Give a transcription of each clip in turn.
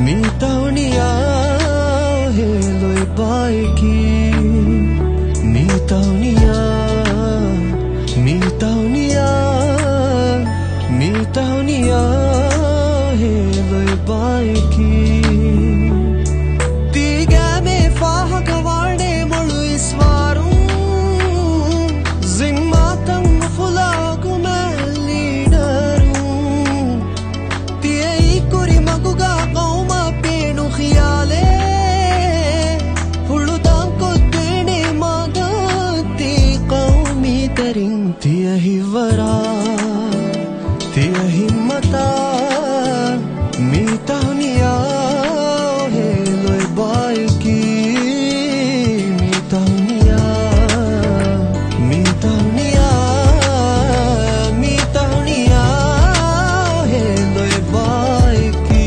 Mitauniya heloy baiki Mitauniya heloy baiki Tigame fahagawade mulu iswarum Zingmatang fulagu malidarum Tiyai kuri maguga kauma penu khiyale Huludam koddene magati qaumi tarin Tiya hivara Tiya himmata Mitauniya heloy baiki Mitauniya heloy baiki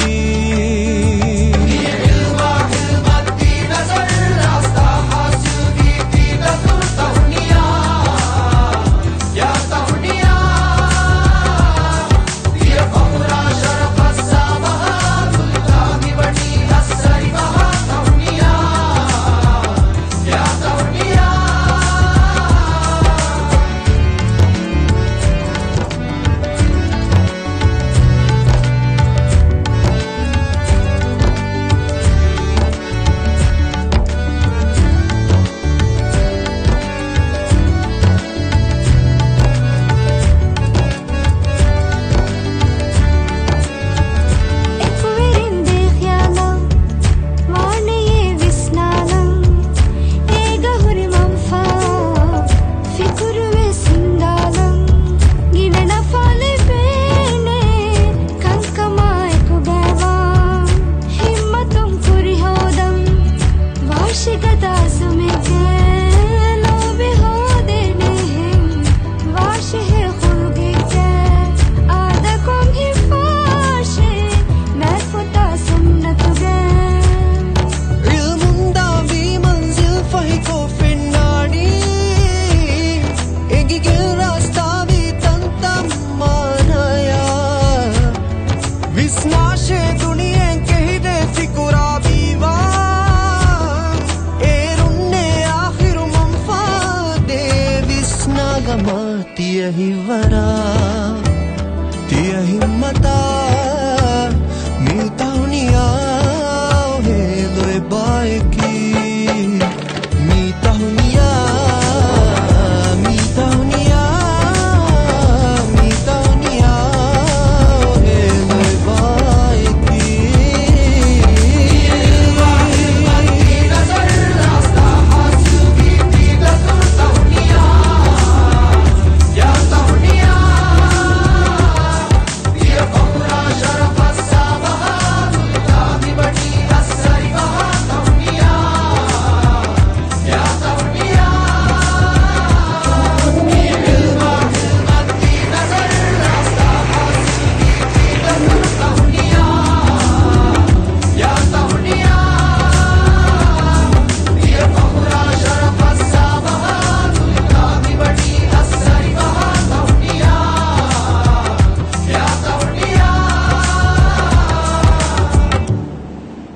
Visnashe duniyen kehide fikura biwa Erunne akhiru manfaade visnagama tiya hivara